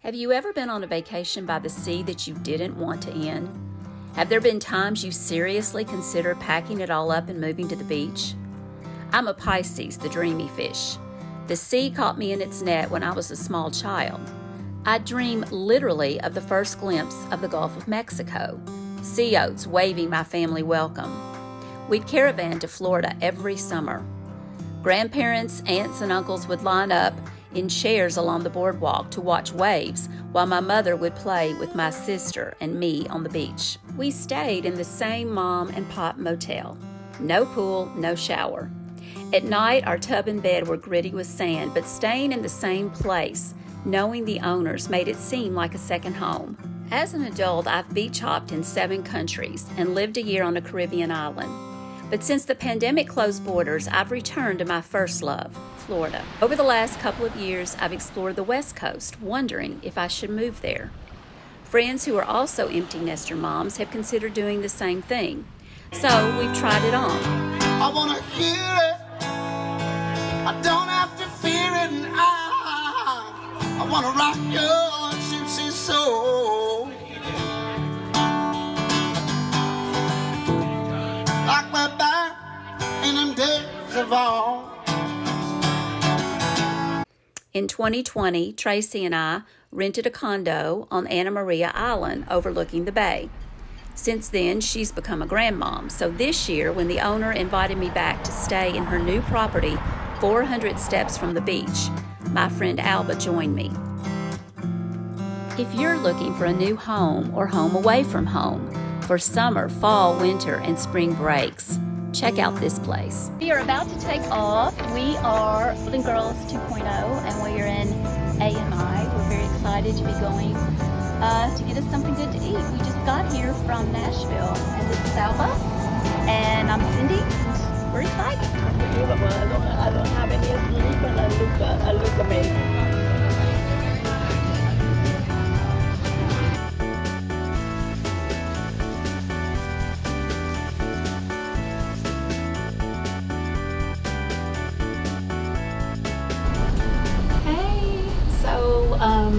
Have you ever been on a vacation by the sea that you didn't want to end? Have there been times you seriously considered packing it all up and moving to the beach? I'm a Pisces, the dreamy fish. The sea caught me in its net when I was a small child. I dream literally of the first glimpse of the Gulf of Mexico, sea oats waving my family welcome. We'd caravan to Florida every summer. Grandparents, aunts, and uncles would line up in chairs along the boardwalk to watch waves while my mother would play with my sister and me on the beach. We stayed in the same mom and pop motel. No pool, no shower. At night, our tub and bed were gritty with sand, but staying in the same place, knowing the owners, made it seem like a second home. As an adult, I've beach hopped in 7 countries and lived a year on a Caribbean island. But since the pandemic closed borders, I've returned to my first love, Florida. Over the last couple of years, I've explored the West Coast, wondering if I should move there. Friends who are also empty nester moms have considered doing the same thing. So we've tried it on. I want to hear it. I don't have to fear it. And I want to rock your gypsy soul. Like we're back in them days of old. In 2020, Tracy and I rented a condo on Anna Maria Island overlooking the bay. Since then, she's become a grandmom. So this year, when the owner invited me back to stay in her new property 400 steps from the beach, my friend Alba joined me. If you're looking for a new home or home away from home for summer, fall, winter, and spring breaks, check out this place. We are about to take off. We are Golden Girls 2.0 and we are in AMI. We're very excited to be going to get us something good to eat. We just got here from Nashville and this is Alba and I'm Cindy. We're excited. I don't have any sleep and I look amazing.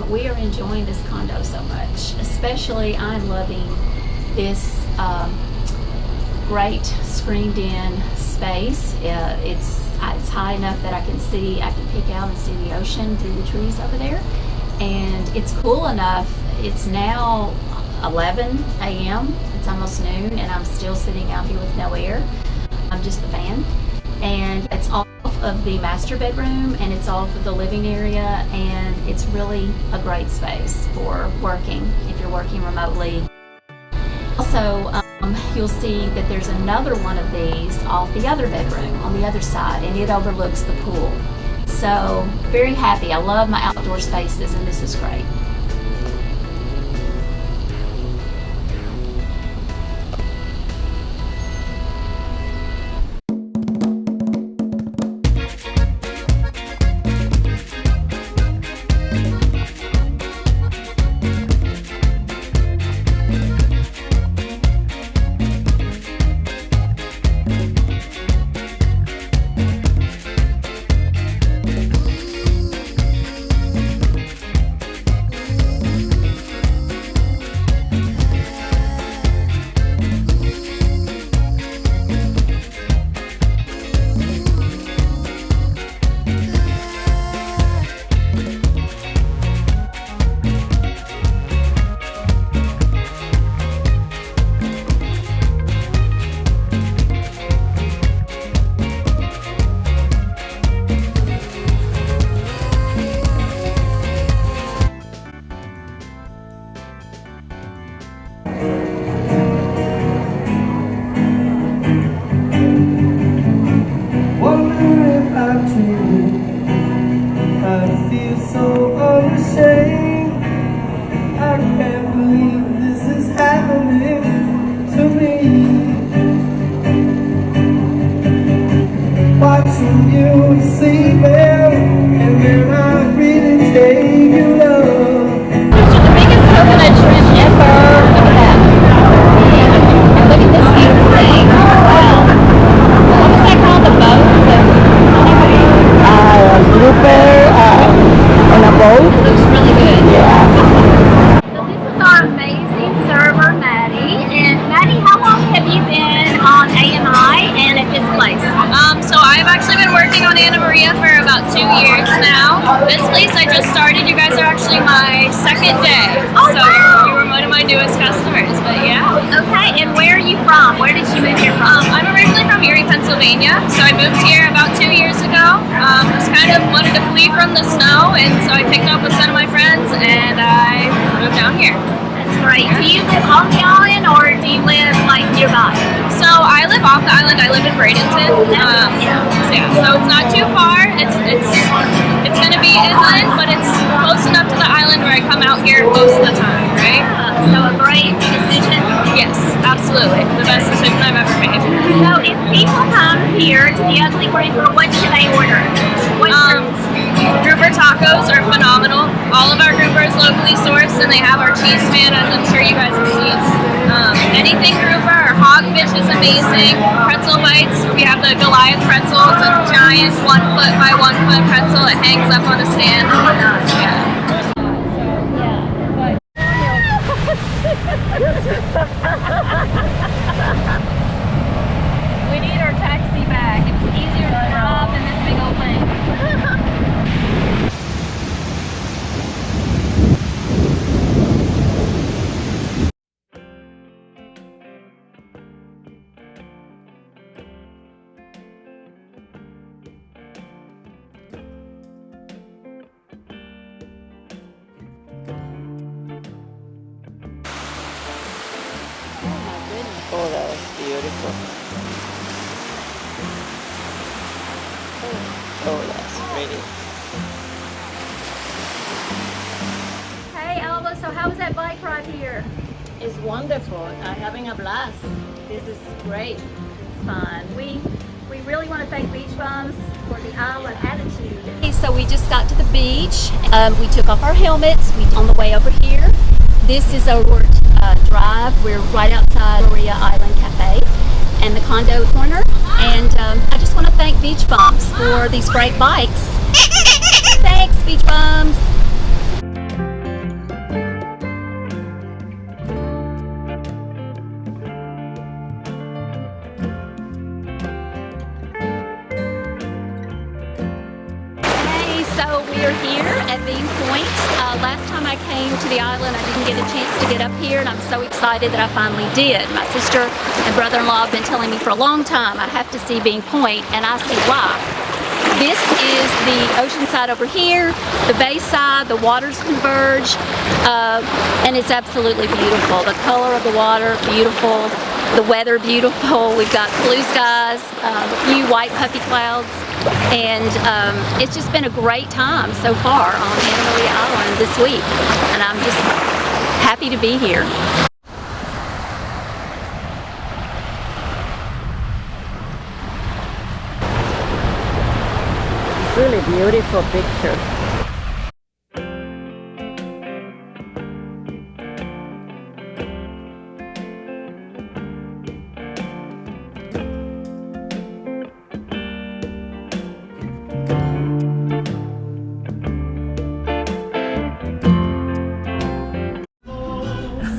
We are enjoying this condo so much. Especially, I'm loving this great screened-in space. It's high enough that I can pick out and see the ocean through the trees over there, and it's cool enough. It's now 11 a.m. It's almost noon, and I'm still sitting out here with no air. I'm just the fan, and it's off of the master bedroom and it's off of the living area, and it's really a great space for working if you're working remotely. Also, you'll see that there's another one of these off the other bedroom on the other side, and it overlooks the pool. So very happy. I love my outdoor spaces, and this is great. second day. Oh, so wow. you were one of my newest customers, but yeah. Okay, and where are you from? Where did you move here from? I'm originally from Erie, Pennsylvania, so I moved here about 2 years ago. Just kind of wanted to flee from the snow, and so I picked up with some of my friends, and I moved down here. That's great. Do you live on the island or do you live like nearby? So I live off the island. I live in Bradenton. So it's not too far. It's going to be inland, but it's close enough to the island where I come out here most of the time, right? So a great decision. Yes, absolutely. The best decision I've ever made. So if people come here to the Ugly Grouper, what should they order? Grouper tacos are phenomenal. All of our grouper is locally sourced, and they have our cheese fan, as I'm sure you guys have seen. Anything grouper or hogfish is amazing. Pretzel bites, we have the Goliath pretzel. It's a giant 1 foot by 1 foot pretzel that hangs up on a stand. We need our taxi back. It was easier to drive than this big old thing. Oh, that was beautiful. Oh, that's pretty. Hey Alba, so how was that bike ride here? It's wonderful. I'm having a blast. This is great. It's fun. We really want to thank Beach Bums for the island attitude. So we just got to the beach. We took off our helmets. We on the way over here. This is our drive. We're right outside Maria Island Cafe and the Condo corner. And I just want to thank Beach Bums for these great bikes. Thanks, Beach Bums. So we are here at Bean Point. Last time I came to the island, I didn't get a chance to get up here, and I'm so excited that I finally did. My sister and brother-in-law have been telling me for a long time I have to see Bean Point, and I see why. This is the ocean side over here, the bay side, the waters converge, and it's absolutely beautiful. The color of the water, beautiful. The weather, beautiful. We've got blue skies, a few white puffy clouds, and it's just been a great time so far on Anna Maria Island this week, and I'm just happy to be here. Really beautiful picture.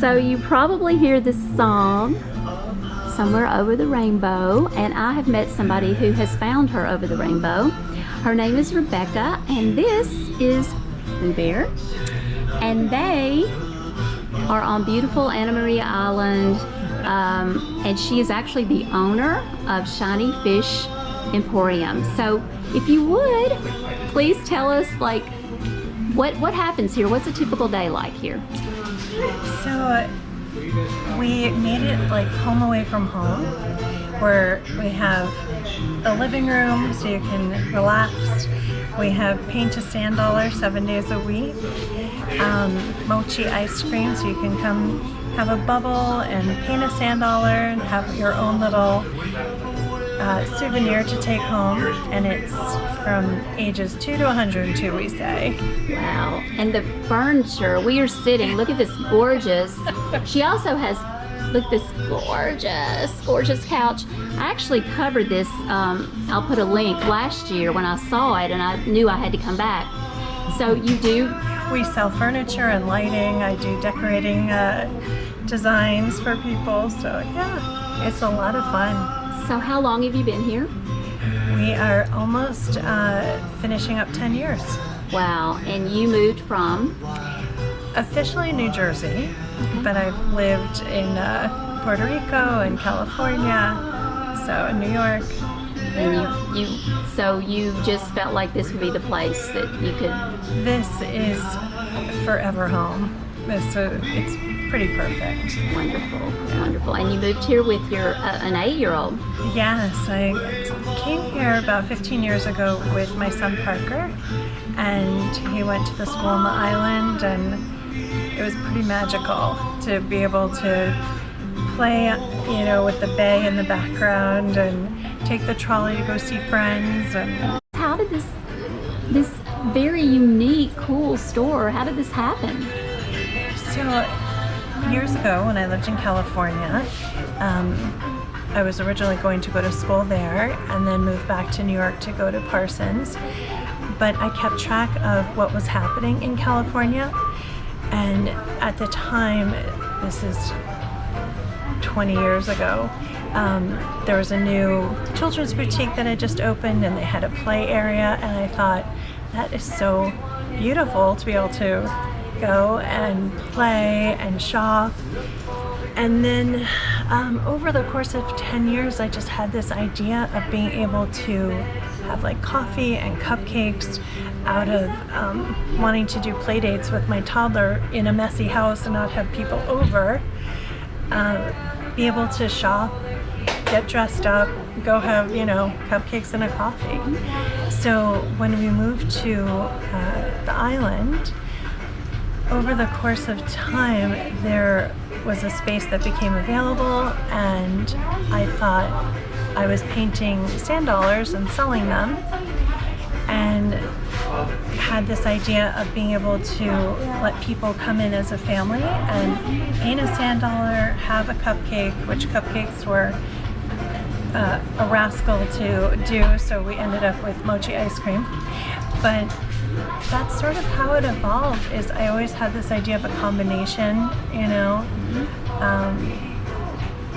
So you probably hear this song, Somewhere Over the Rainbow, and I have met somebody who has found her over the rainbow. Her name is Rebecca, and this is Boo Bear, and they are on beautiful Anna Maria Island, and she is actually the owner of Shiny Fish Emporium. So if you would, please tell us like what happens here. What's a typical day like here? So we made it like home away from home, where we have a living room so you can relax. We have paint a sand dollar 7 days a week, mochi ice cream so you can come have a bubble and paint a sand dollar and have your own little souvenir to take home, and it's from ages 2 to 102, we say. Wow. And the furniture, we are sitting, look at this gorgeous, she also has, look at this gorgeous couch. I actually covered this, I'll put a link, last year when I saw it and I knew I had to come back. So you do? We sell furniture and lighting. I do decorating designs for people, so yeah, it's a lot of fun. So how long have you been here? We are almost finishing up 10 years. Wow, and you moved from? officially New Jersey, but I've lived in Puerto Rico and California, so in New York. And so you just felt like this would be the place that you could. This is forever home. It's pretty perfect. Wonderful, wonderful. And you moved here with your an 8-year-old. Yes, I came here about 15 years ago with my son Parker, and he went to the school on the island, and it was pretty magical to be able to play, with the bay in the background and take the trolley to go see friends. And how did this very unique, cool store, how did this happen? so years ago when I lived in California, I was originally going to go to school there and then moved back to New York to go to Parsons. But I kept track of what was happening in California, and at the time, this is 20 years ago, there was a new children's boutique that had just opened, and they had a play area, and I thought, that is so beautiful to be able to go and play and shop. And then over the course of 10 years, I just had this idea of being able to have like coffee and cupcakes out of wanting to do play dates with my toddler in a messy house and not have people over. Be able to shop, get dressed up, go have, cupcakes and a coffee. So when we moved to the island, over the course of time, there was a space that became available, and I thought I was painting sand dollars and selling them, and had this idea of being able to let people come in as a family and paint a sand dollar, have a cupcake, which cupcakes were a rascal to do, so we ended up with mochi ice cream. But that's sort of how it evolved, is I always had this idea of a combination,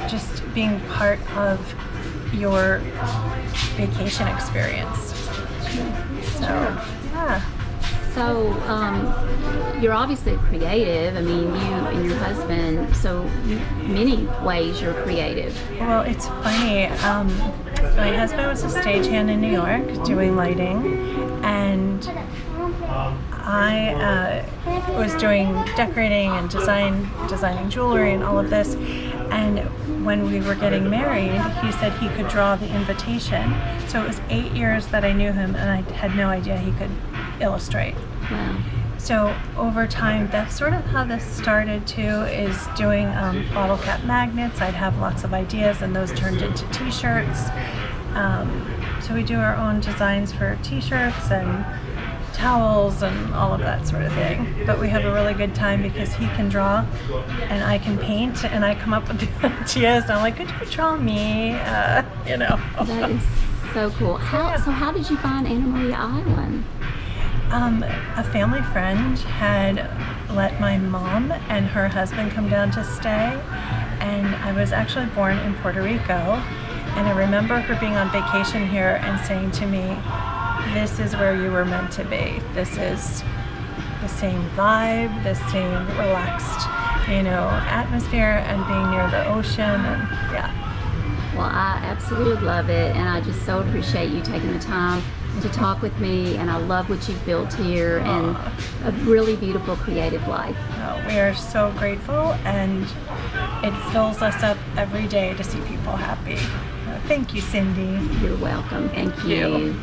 just being part of your vacation experience. So, yeah. So, you're obviously creative. I mean, you and your husband, so many ways you're creative. Well, it's funny. My husband was a stagehand in New York doing lighting, and I was doing decorating and designing jewelry and all of this. And when we were getting married, he said he could draw the invitation. So it was 8 years that I knew him, and I had no idea he could illustrate. Wow. So over time, that's sort of how this started too, is doing bottle cap magnets. I'd have lots of ideas, and those turned into t-shirts. So we do our own designs for t-shirts and towels and all of that sort of thing. But we have a really good time because he can draw and I can paint, and I come up with the ideas, and I'm like, could you draw me? That is so cool. How did you find Anna Maria Island? A family friend had let my mom and her husband come down to stay, and I was actually born in Puerto Rico, and I remember her being on vacation here and saying to me, this is where you were meant to be. This is the same vibe, the same relaxed, atmosphere, and being near the ocean, and yeah. Well, I absolutely love it, and I just so appreciate you taking the time to talk with me, and I love what you've built here and a really beautiful creative life. We are so grateful, and it fills us up every day to see people happy. Thank you, Cindy. You're welcome. Thank you.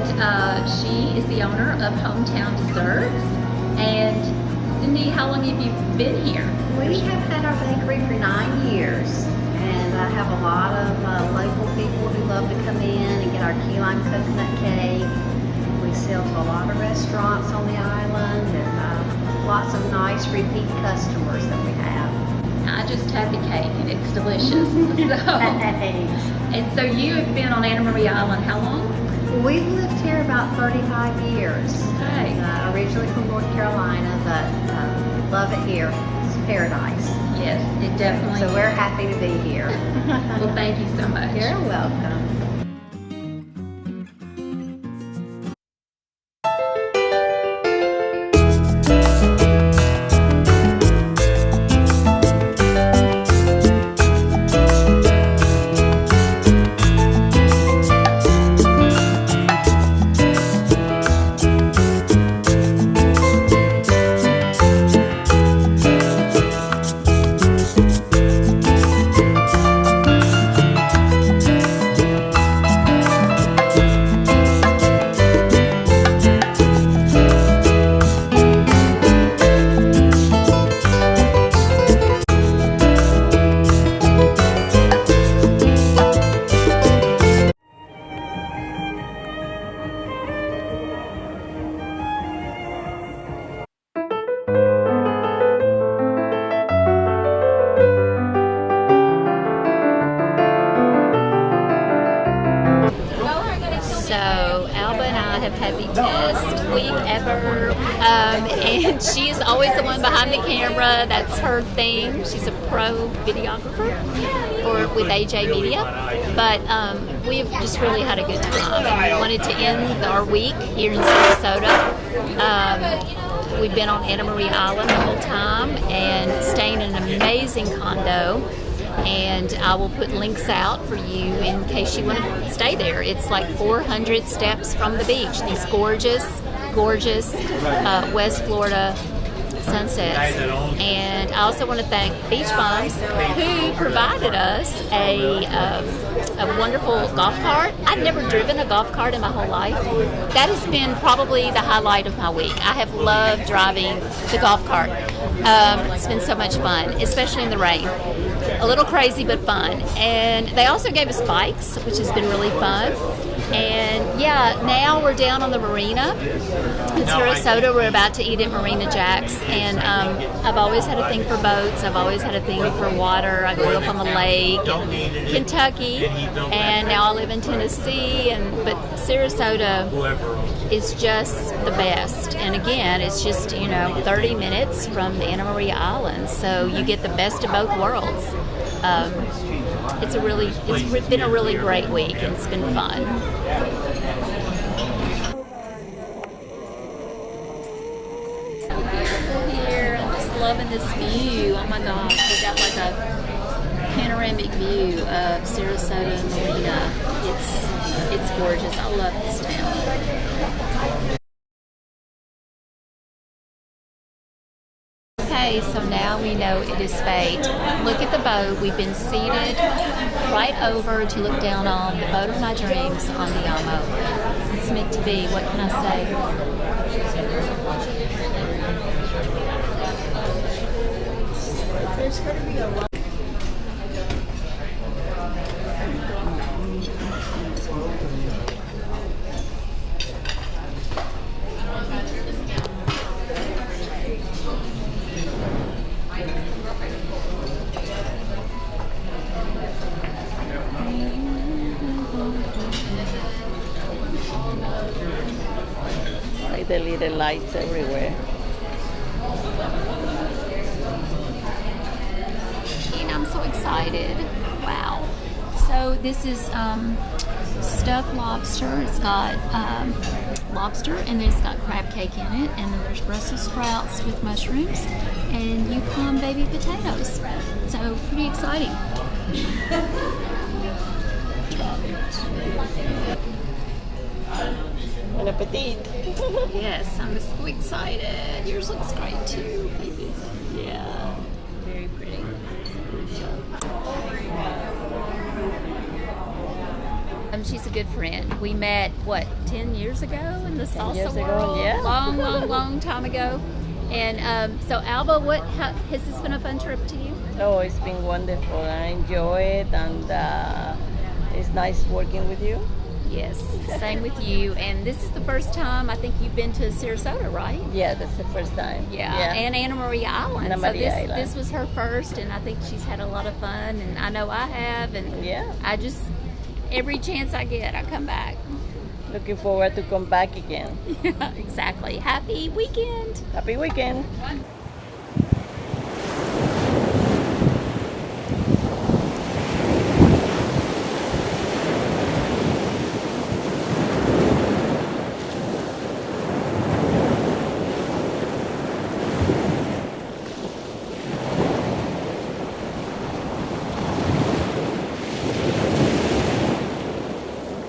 she is the owner of Hometown Desserts. And Cindy, how long have you been here? We have had our bakery for 9 years, and I have a lot of local people who love to come in and get our key lime coconut cake. We sell to a lot of restaurants on the island, and lots of nice repeat customers that we have. I just had the cake and it's delicious. And so you have been on Anna Maria Island how long? We've lived here about 35 years. Okay. Originally from North Carolina, but love it here. It's paradise. Yes, it definitely So is. we're happy to be here. Well, thank you so much. You're welcome. So Alba and I have had the best week ever, and she is always the one behind the camera. That's her thing. She's a pro videographer with AJ Media, but we've just really had a good time. We wanted to end our week here in Sarasota. We've been on Anna Maria Island the whole time and staying in an amazing condo. And I will put links out for you in case you want to stay there. It's like 400 steps from the beach. These gorgeous West Florida sunsets. And I also want to thank Beach Bums, who provided us a wonderful golf cart. I've never driven a golf cart in my whole life. That has been probably the highlight of my week. I have loved driving the golf cart. It's been so much fun, especially in the rain. A little crazy, but fun. And they also gave us bikes, which has been really fun. And yeah, now we're down on the marina in Sarasota. We're about to eat at Marina Jack's. And I've always had a thing for boats. I've always had a thing for water. I grew up on the lake in Kentucky, and now I live in Tennessee. But Sarasota is just the best. And again, it's just 30 minutes from the Anna Maria Islands, so you get the best of both worlds. It's been a really great week, and it's been fun. Beautiful here. I'm just loving this view. Oh my gosh, we got like a panoramic view of Sarasota and Marina. It's gorgeous. I love this town. Okay, so now we know it is fate. Look at the boat. We've been seated right over to look down on the boat of my dreams on the Alba. It's meant to be. What can I say? There's going to be a lot. The little lights everywhere. And I'm so excited. Wow. So this is stuffed lobster. It's got lobster, and then it's got crab cake in it, and then there's Brussels sprouts with mushrooms and Yukon baby potatoes. So pretty exciting. Bon appetit. Yes, I'm so excited. Yours looks great too, baby. Yeah. Very pretty. She's a good friend. We met, 10 years ago in the salsa years ago, world? yeah. Long time ago. And so, Alba, has this been a fun trip to you? Oh, it's been wonderful. I enjoy it, and it's nice working with you. Yes, same with you. And this is the first time I think you've been to Sarasota, right? Yeah, that's the first time. Yeah. And Anna Maria Island. Anna Maria Island. This was her first, and I think she's had a lot of fun, and I know I have. And Yeah. I just, every chance I get, I come back. Looking forward to come back again. Yeah, exactly. Happy weekend. Happy weekend.